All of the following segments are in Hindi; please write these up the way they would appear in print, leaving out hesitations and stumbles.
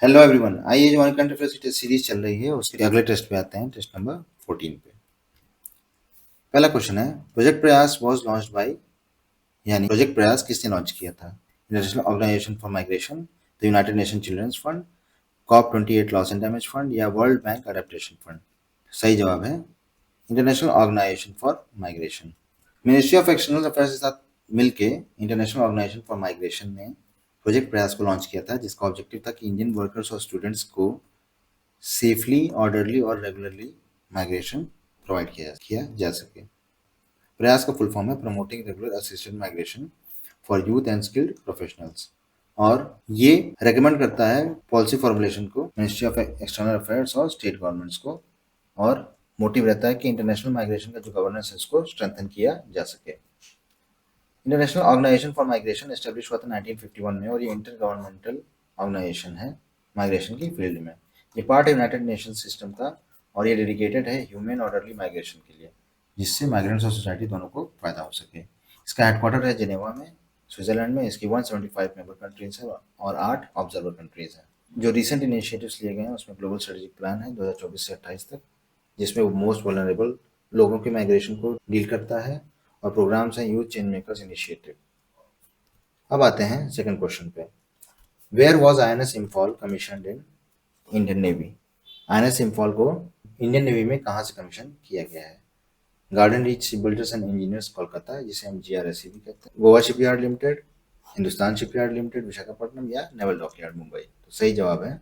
हेलो एवरीवन, आइए जो हमारी करंट अफेयर्स की टेस्ट सीरीज चल रही है उसके अगले टेस्ट पे आते हैं, टेस्ट नंबर 14 पे। पहला क्वेश्चन है, project Prayas was launched by, यानी प्रोजेक्ट प्रयास किसने लॉन्च किया था? International Organization for Migration, the United Nation Children's Fund, COP 28 loss and damage fund या वर्ल्ड बैंक अडेप्टेशन फंड? सही जवाब है International Organization for Migration. Ministry of External Affairs के साथ मिलके इंटरनेशनल ऑर्गेनाइजेशन फॉर माइग्रेशन ने प्रोजेक्ट प्रयास को लॉन्च किया था, जिसका ऑब्जेक्टिव था कि इंडियन वर्कर्स और स्टूडेंट्स को सेफली, ऑर्डरली और रेगुलरली माइग्रेशन प्रोवाइड किया जा सके। प्रयास का फुल फॉर्म है promoting regular assistant migration for youth and skilled professionals, और ये रेकमेंड करता है पॉलिसी फॉर्मुलेशन को मिनिस्ट्री ऑफ एक्सटर्नल अफेयर्स और स्टेट गवर्नमेंट्स को, और मोटिव रहता है कि इंटरनेशनल माइग्रेशन का जो गवर्नेंस है उसको स्ट्रेंथन किया जा सके। International Organization for Migration establish हुआ था 1951 में, और ये इंटर गवर्नमेंटल ऑर्गेनाइजेशन है माइग्रेशन की फील्ड में। ये पार्ट है यूनाइटेड नेशन सिस्टम का, और ये डेडिकेटेड है ह्यूमन ऑर्डरली माइग्रेशन के लिए, जिससे माइग्रेंट्स और सोसाइटी दोनों को फायदा हो सके। इसका हेडक्वार्टर है जिनेवा में, स्विट्जरलैंड में। इसकी 175 मेंबर कंट्रीज है और 8 ऑब्जर्वर कंट्रीज हैं। जो रिसेंट इनिशिएटिव्स लिए गए हैं उसमें ग्लोबल स्ट्रेटेजिक प्लान है 2024 से 28 तक, जिसमें वो मोस्ट वल्नरेबल लोगों के माइग्रेशन को डील करता है, और प्रोग्राम्स हैं यूथ चेंज मेकर्स इनिशिएटिव। अब आते हैं सेकंड क्वेश्चन पे। Where was INS Imphal commission in Indian Navy? INS Imphal को इंडियन नेवी में कहाँ से कमीशन किया गया है? Garden reach ship builders and engineers Kolkata, जिसे हम GRSC भी कहते हैं, Goa shipyard limited, Hindustan shipyard limited Visakhapatnam, या नेवल डॉकयार्ड मुंबई? तो सही जवाब है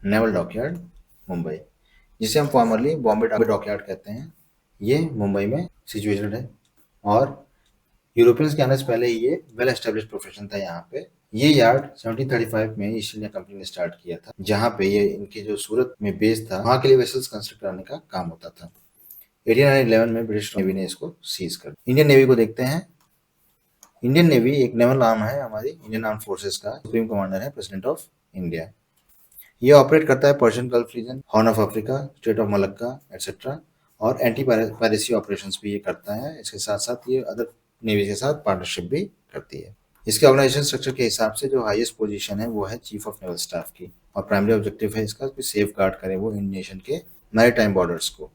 नेवल डॉकयार्ड मुंबई, जिसे हम फॉर्मरली बॉम्बे डॉकयार्ड कहते हैं। ये मुंबई में सिचुएटेड है, और यूरोपियंस के आने से पहले ही ये वेल एस्टेब्लिश्ड प्रोफेशन था यहाँ पे। ये यार्ड 1735 में ईस्ट इंडिया कंपनी ने स्टार्ट किया था, जहाँ पे ये इनके जो सूरत में बेस था वहाँ के लिए वेसल्स कंस्ट्रक्ट करने का काम होता था। 1811 में ब्रिटिश नेवी ने इसको सीज कर। इंडियन नेवी को देखते हैं। इंडियन नेवी एक नेवल आर्म है हमारी इंडियन आर्म फोर्सेस का। सुप्रीम कमांडर है प्रेसिडेंट ऑफ इंडिया। ये ऑपरेट करता है Persian Gulf region, Horn of Africa, Strait of Malacca etcetera, और एंटी पायरेसी ऑपरेशंस भी ये करता है। इसके साथ साथ ये अदर नेवी के साथ पार्टनरशिप भी करती है। इसके ऑर्गेनाइजेशन स्ट्रक्चर के हिसाब से जो हाईएस्ट पोजीशन है वो है चीफ ऑफ नेवल स्टाफ की, और प्राइमरी ऑब्जेक्टिव है इसका कि सेफ गार्ड करे वो इन नेशन के मैरीटाइम बॉर्डर्स को।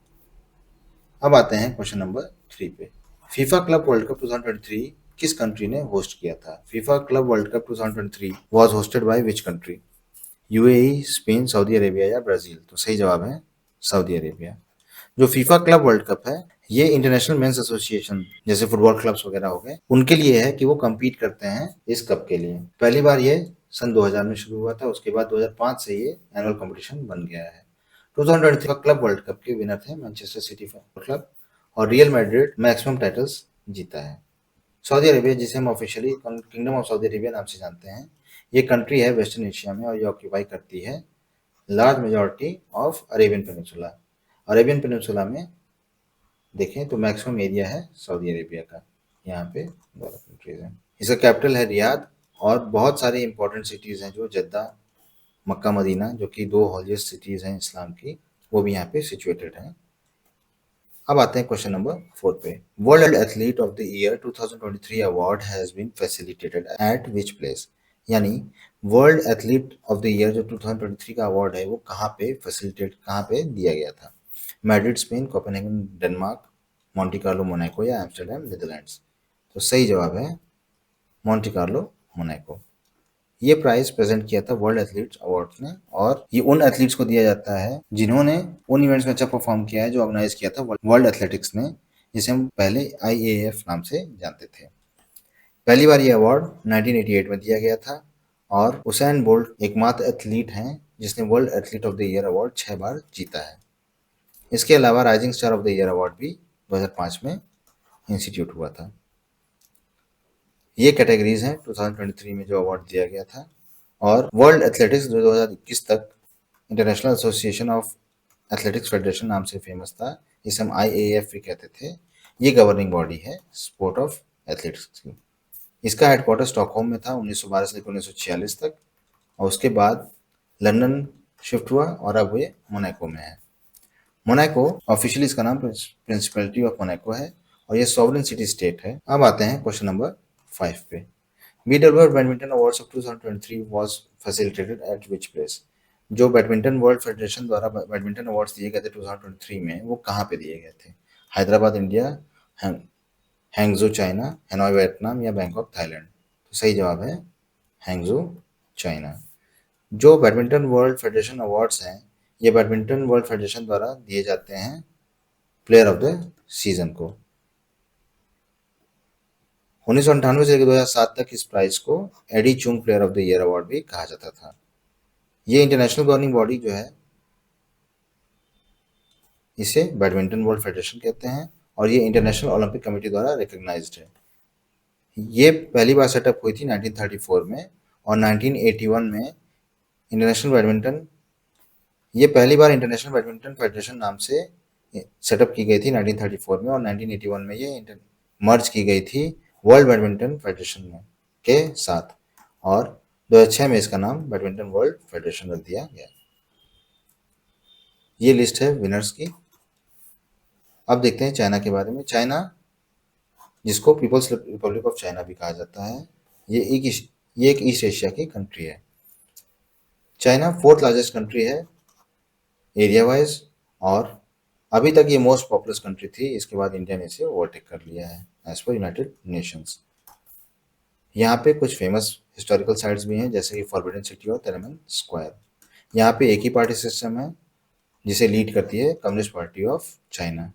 अब आते हैं क्वेश्चन नंबर 3 पे। फीफा क्लब वर्ल्ड कप 2023 किस कंट्री ने होस्ट किया था? FIFA club world cup 2023 was hosted by which country? UAE, Spain, Saudi Arabia या ब्राजील? तो सही जवाब है सऊदी अरेबिया। जो फीफा क्लब वर्ल्ड कप है ये इंटरनेशनल मेंस एसोसिएशन, जैसे फुटबॉल क्लब्स वगैरह हो गए, उनके लिए है कि वो compete करते हैं इस कप के लिए। पहली बार ये सन 2000 में शुरू हुआ था, उसके बाद 2005 से ये एनुअल कंपटीशन बन गया है। 2023 का क्लब वर्ल्ड कप के विनर थे मैनचेस्टर सिटी फुटबॉल क्लब, और रियल मैड्रिड मैक्सिमम टाइटल्स जीता है। सऊदी अरेबिया, जिसे हम officially kingdom of Saudi Arabia नाम से जानते हैं, ये कंट्री है वेस्टर्न एशिया में, और ये ऑक्यूपाई करती है large majority of Arabian peninsula. Arabian peninsula में देखें तो मैक्सिमम एरिया है सऊदी अरेबिया का। यहाँ पे 12 कंट्रीज हैं। इसका कैपिटल है रियाद, और बहुत सारी इंपॉर्टेंट सिटीज हैं जो जद्दा, मक्का, मदीना, जो कि 2 हॉलीएस्ट सिटीज हैं इस्लाम की, वो भी यहाँ पे सिचुएटेड हैं। अब आते हैं क्वेश्चन नंबर 4 पे। World athlete of the year 2023 award has been facilitated at which place? यानी world athlete of the year जो 2023 का अवार्ड है वो कहाँ पे दिया गया था? Madrid Spain, Copenhagen Denmark, Monte Carlo Monaco या एम्स्टर्डम नीदरलैंड्स? तो सही जवाब है मॉन्टे कार्लो मोनाको। ये प्राइज प्रेजेंट किया था वर्ल्ड एथलीट्स अवार्ड्स ने, और ये उन एथलीट्स को दिया जाता है जिन्होंने उन इवेंट्स में अच्छा परफॉर्म किया है जो ऑर्गेनाइज किया था वर्ल्ड एथलेटिक्स ने, जिसे हम पहले IAAF नाम से जानते थे। पहली बार ये अवार्ड 1988 में दिया गया था, और उसैन बोल्ट एकमात्र एथलीट हैं जिसने world athlete of the year award 6 बार जीता है। इसके अलावा rising star of the year award भी 2005 में इंस्टीट्यूट हुआ था। ये कैटेगरीज हैं 2023 में जो अवार्ड दिया गया था। और वर्ल्ड एथलेटिक्स 2021 तक international association of athletics federation नाम से फेमस था, जिसे हम IAAF भी कहते थे। ये गवर्निंग बॉडी है स्पोर्ट ऑफ एथलेटिक्स की। इसका हेडक्वार्टर स्टॉकहोम में था 1912 से लेकर 1946 तक, और उसके बाद लंदन शिफ्ट हुआ, और अब ये मोनाको में है। मोनाको ऑफिशियली इसका नाम प्रिंसिपलिटी ऑफ मोनाको है, और ये सॉवरेन सिटी स्टेट है। अब आते हैं क्वेश्चन नंबर 5 पे। BWF badminton awards of 2023 was facilitated at which place? जो बैडमिंटन वर्ल्ड फेडरेशन द्वारा बैडमिंटन अवार्ड्स दिए गए थे 2023 में, वो कहाँ पे दिए गए थे? Hyderabad India, Hangzhou China, Hanoi Vietnam या बैंकॉक थाईलैंड? तो सही जवाब है हैंगजो चाइना। जो बैडमिंटन वर्ल्ड फेडरेशन अवार्ड्स हैं, ये बैडमिंटन वर्ल्ड फेडरेशन द्वारा दिए जाते हैं प्लेयर ऑफ द सीजन को। 1998 से लेकर 2007 तक इस प्राइज को Eddie Choong player of the year award भी कहा जाता था। ये इंटरनेशनल गवर्निंग बॉडी जो है, इसे बैडमिंटन वर्ल्ड फेडरेशन कहते हैं और ये इंटरनेशनल ओलंपिक कमेटी द्वारा रिकॉग्नाइज्ड है। ये पहली बार सेटअप हुई थी 1934 में और 1981 में इंटरनेशनल बैडमिंटन, ये पहली बार इंटरनेशनल बैडमिंटन फेडरेशन नाम से सेटअप की गई थी 1934 में और 1981 में ये मर्ज की गई थी वर्ल्ड बैडमिंटन फेडरेशन में के साथ और 2006 में इसका नाम बैडमिंटन वर्ल्ड फेडरेशन रख दिया गया। ये लिस्ट है विनर्स की। अब देखते हैं चाइना के बारे में। चाइना, जिसको पीपल्स रिपब्लिक ऑफ चाइना भी कहा जाता है, ये एक ईस्ट एशिया की कंट्री है। चाइना 4th लार्जेस्ट कंट्री है एरिया वाइज और अभी तक ये मोस्ट पॉपुलस कंट्री थी। इसके बाद इंडिया ने इसे ओवरटेक कर लिया है एज पर यूनाइटेड नेशंस। यहाँ पे कुछ फेमस हिस्टोरिकल साइट्स भी हैं, जैसे कि फॉरबिडन सिटी और तिएननमेन स्क्वायर। यहाँ पे एक ही पार्टी सिस्टम है जिसे लीड करती है communist party of China.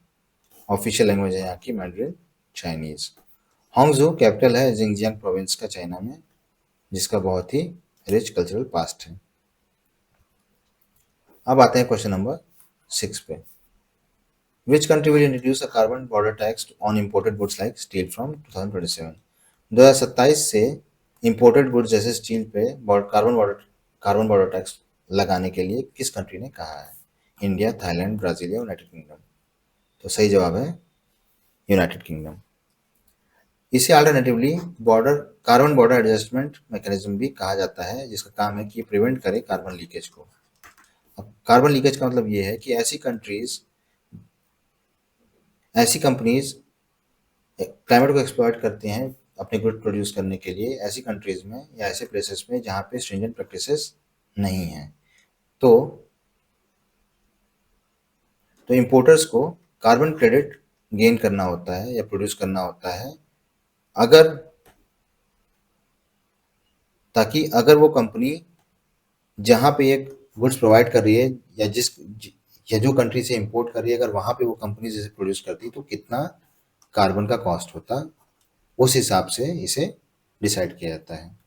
Official language है यहाँ की मैंड्रिन चाइनीज। हांगझू कैपिटल है जिंगजियांग प्रोविंस का चाइना में, जिसका बहुत ही रिच कल्चरल पास्ट है। अब आते हैं क्वेश्चन नंबर 6 पे। Which country will introduce a carbon border tax on imported goods like steel from 2027? 2027 से imported goods जैसे स्टील पे कार्बन बॉर्डर टैक्स लगाने के लिए किस कंट्री ने कहा है? इंडिया, थाईलैंड, ब्राजील या यूनाइटेड किंगडम? तो सही जवाब है यूनाइटेड किंगडम। इसे alternatively carbon border adjustment mechanism भी कहा जाता है, जिसका काम है कि प्रिवेंट करे कार्बन लीकेज को। अब कार्बन लीकेज का मतलब ये है कि ऐसी कंपनीज क्लाइमेट को एक्सप्लॉइट करते हैं अपने गुड प्रोड्यूस करने के लिए ऐसी कंट्रीज में या ऐसे प्लेसेस में जहाँ पे स्ट्रिंजेंट प्रैक्टिसेस नहीं हैं। तो इंपोर्टर्स को कार्बन क्रेडिट गेन करना होता है या प्रोड्यूस करना होता है, ताकि अगर वो कंपनी जहाँ पे एक गुड्स प्रोवाइड कर रही है या जो कंट्री से इंपोर्ट कर रही है, अगर वहाँ पे वो कंपनी जैसे प्रोड्यूस करती है तो कितना कार्बन का कॉस्ट होता, उस हिसाब से इसे डिसाइड किया जाता है।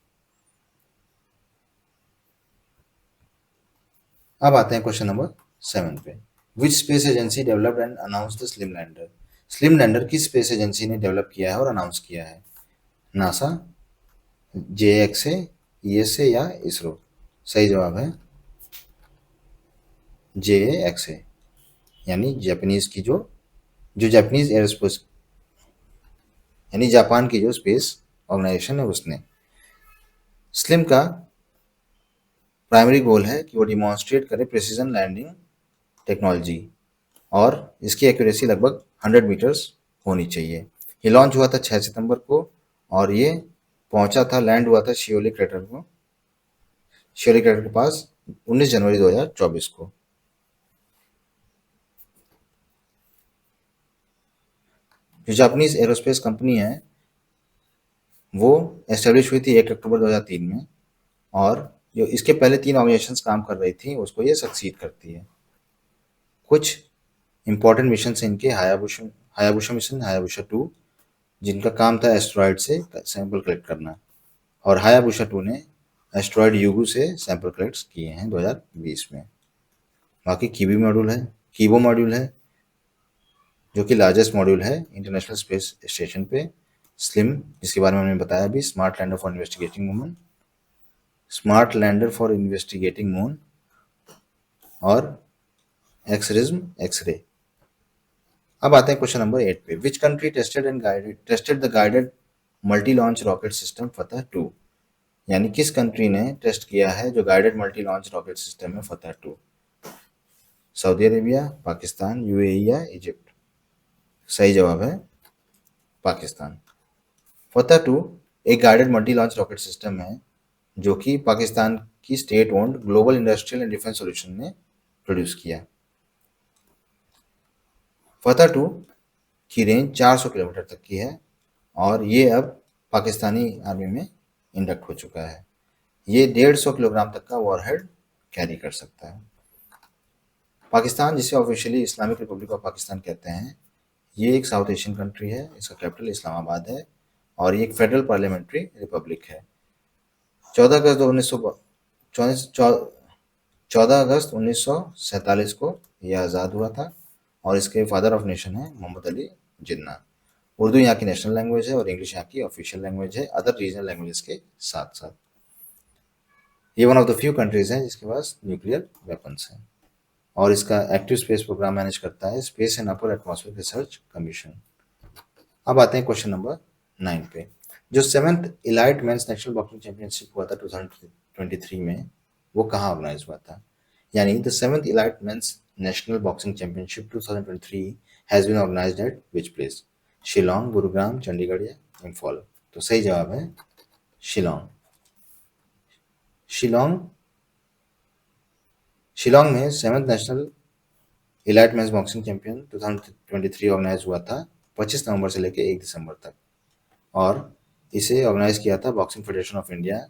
अब आते हैं क्वेश्चन नंबर 7 पे। Which space agency developed and announce the slim lander? Slim lander किस स्पेस एजेंसी ने डेवलप किया है और अनाउंस किया है? नासा, JXA, ESA या इसरो? सही जवाब है JXA, यानी जापानीज की जो जापानीज एयरस्पेस यानी जापान की जो स्पेस ऑर्गेनाइजेशन है उसने। स्लिम का प्राइमरी गोल है कि वो डिमॉन्स्ट्रेट करे प्रिसीजन लैंडिंग टेक्नोलॉजी और इसकी एक्यूरेसी लगभग 100 मीटर्स होनी चाहिए। ये लॉन्च हुआ था 6 सितंबर को और ये लैंड हुआ था शियोली क्रेटर के पास 19 जनवरी 2024 को। जो जापानीज एरोस्पेस कंपनी है वो एस्टेब्लिश हुई थी 1 अक्टूबर 2003 में और जो इसके पहले 3 ऑर्गेनाइजेशंस काम कर रही थी उसको ये सक्सीड करती है। कुछ इंपॉर्टेंट मिशन है इनके हायाबुसा मिशन, हायाबुसा 2, जिनका काम था एस्ट्रॉयड से सैंपल कलेक्ट करना, और हायाबुसा 2 ने एस्ट्रॉयड युगु से सैंपल कलेक्ट किए हैं 2020 में। बाकी कीबो मॉड्यूल है जो कि लार्जेस्ट मॉड्यूल है इंटरनेशनल स्पेस स्टेशन पे। स्लिम, जिसके बारे में हमने बताया अभी, smart lander for investigating moon और एक्सरे। अब आते हैं क्वेश्चन नंबर 8 पे। Which country tested the guided multi launch rocket system फतह 2? यानी किस कंट्री ने टेस्ट किया है जो guided multi launch rocket system है फतह 2? सऊदी अरेबिया, पाकिस्तान, UAE या इजिप्ट? सही जवाब है पाकिस्तान। फतह 2 एक guided multi launch rocket system है जो कि पाकिस्तान कि state owned global industrial and defence solution ने प्रोड्यूस किया। फतह 2 की रेंज 400 किलोमीटर तक की है और ये अब पाकिस्तानी आर्मी में इंडक्ट हो चुका है। ये 150 किलोग्राम तक का वॉरहेड कैरी कर सकता है। पाकिस्तान, जिसे officially Islamic Republic of Pakistan कहते हैं, ये एक साउथ एशियन कंट्री है। इसका कैपिटल इस्लामाबाद है और ये एक फेडरल पार्लियामेंट्री रिपब्लिक है। 14 अगस्त 1947 को यह आज़ाद हुआ था और इसके फादर ऑफ नेशन है मोहम्मद अली जिन्ना। उर्दू यहाँ की नेशनल लैंग्वेज है और इंग्लिश यहाँ की ऑफिशियल लैंग्वेज है अदर रीजनल लैंग्वेजेस के साथ साथ। ये one of the few countries हैं जिसके पास न्यूक्लियर वेपन्स हैं और इसका एक्टिव स्पेस प्रोग्राम मैनेज करता है space and upper atmosphere research commission. अब आते हैं क्वेश्चन नंबर 9 पे। जो 7th elite men's national boxing championship हुआ था 2023 में, वो कहाँ ऑर्गेनाइज हुआ था? यानी the 7th elite men's national boxing championship 2023 has been organised at which place? Shillong, Gurugram, Chandigarh या इम्फॉल? तो सही जवाब है शिलोंग। शिलोंग में 7th national elite men's boxing champion 2023 organise हुआ था 25 नवंबर से लेकर 1 दिसंबर तक और इसे ऑर्गेनाइज किया था बॉक्सिंग फेडरेशन ऑफ इंडिया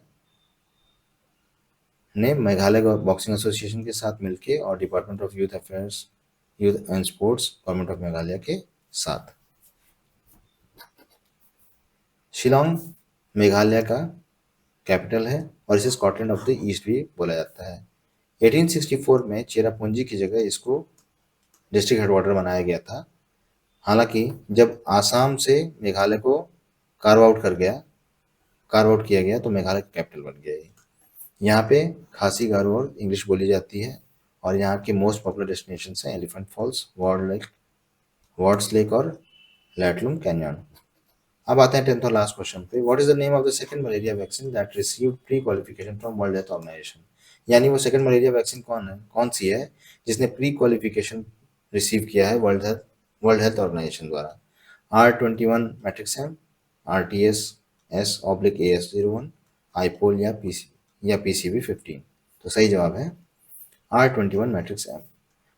ने मेघालय बॉक्सिंग एसोसिएशन के साथ मिलकर और department of youth affairs, youth and sports, government of Meghalaya के साथ। शिलोंग मेघालय का कैपिटल है और इसे स्कॉटलैंड ऑफ द ईस्ट भी बोला जाता है। 1864 में चेरापूंजी की जगह इसको डिस्ट्रिक्ट हेडक्वार्टर बनाया गया था। हालांकि जब आसाम से मेघालय को कार्व आउट किया गया तो मेघालय का कैपिटल बन गया ये। यहाँ पे खासी, गारो और इंग्लिश बोली जाती है और यहाँ के मोस्ट पॉपुलर डेस्टिनेशन हैं एलिफेंट फॉल्स, वार्ड्स लेक और लैटलूम कैनियन। अब आते हैं 10th और लास्ट क्वेश्चन पे। What is the name of the second malaria vaccine that received prequalification from World Health Organization? यानी वो सेकंड मलेरिया वैक्सीन कौन सी है जिसने प्री क्वालिफिकेशन रिसीव किया है वर्ल्ड हेल्थ ऑर्गेनाइजेशन द्वारा? R21 मैट्रिक्सम, RTS-S/AS01, आईपोल या PCV15? तो सही जवाब है R21 मैट्रिक्सम।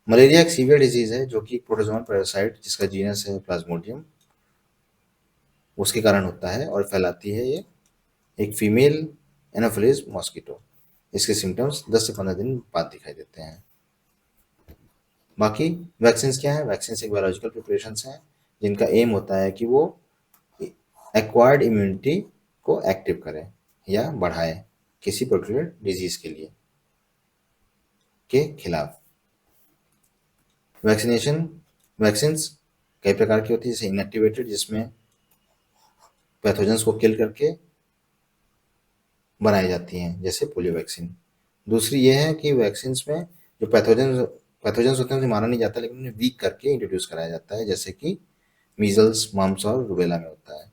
मलेरिया एक सीवियर डिजीज है जो कि प्रोटोजोन पैरासाइट जिसका जीनस है प्लाज्मोडियम उसके कारण होता है और फैलाती है ये एक फीमेल एनोफिलिस मॉस्किटो। इसके सिम्टम्स 10 से 15 दिन बाद दिखाई देते हैं। बाकी वैक्सीन क्या है? वैक्सीन एक बायोलॉजिकल प्रिपरेशन हैं जिनका एम होता है कि वो एक्वायर्ड इम्यूनिटी को एक्टिव करें या बढ़ाए किसी पर्टिकुलर डिजीज के लिए के खिलाफ। वैक्सीन्स कई प्रकार की होती है, जैसे इनएक्टिवेटेड जिसमें पैथोजेंस को किल करके बनाई जाती हैं, जैसे पोलियो वैक्सीन। दूसरी ये है कि वैक्सीन्स में जो पैथोजेंस होते हैं उन्हें मारा नहीं जाता लेकिन उन्हें वीक करके इंट्रोड्यूस कराया जाता है, जैसे कि मीजल्स, मम्स और रूबेला में होता है।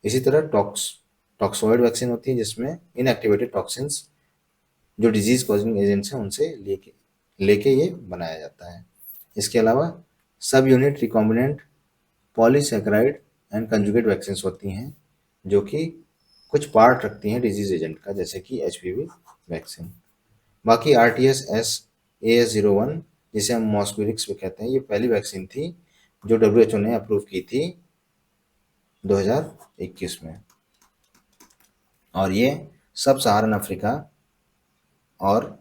इसी तरह टॉक्सोइड वैक्सीन होती है जिसमें इनएक्टिवेटेड टॉक्सिन्स जो डिजीज कॉजिंग एजेंट्स हैं उनसे लेके ये बनाया जाता है। इसके अलावा सब unit recombinant polysaccharide and conjugate vaccine होती हैं जो कि कुछ पार्ट रखती हैं डिजीज एजेंट का, जैसे कि HPV वैक्सीन। बाकी RTS-AS01 जिसे हम मॉस्क्विरिक्स भी कहते हैं, ये पहली वैक्सीन थी जो WHO ने अप्रूव की थी 2021 में और ये सब सहारन अफ्रीका और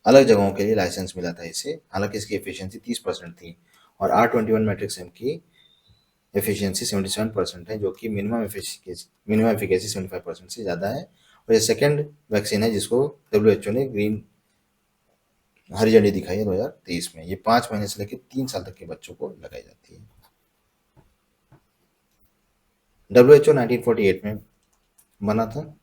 अलग जगहों के लिए लाइसेंस मिला था इसे। हालांकि इसकी एफिशिएंसी 30% थी और R21 मैट्रिक्सम की एफिशिएंसी 77% है जो कि मिनिमम एफिकेसी 75% से ज़्यादा है। और ये सेकेंड वैक्सीन है जिसको WHO ने हरी झंडी दिखाई है 2023 में। ये 5 महीने से लेकर 3 साल तक के बच्चों को लगाई जाती है। WHO 1948 में बना था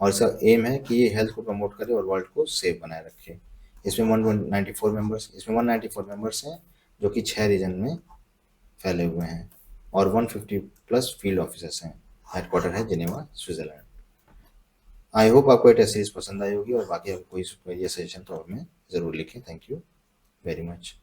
और इसका एम है कि ये हेल्थ को प्रमोट करे और वर्ल्ड को सेफ बनाए रखे। इसमें 194 मेंबर्स हैं जो कि 6 रीजन में फैले हुए हैं और 150 प्लस फील्ड ऑफिसर्स हैं। हेडक्वार्टर है जिनेवा, स्विट्जरलैंड। आई होप आपको ये टेस्ट सीरीज पसंद आई होगी और बाकी अगर कोई सजेशन तो हमें ज़रूर लिखें। Thank you very much.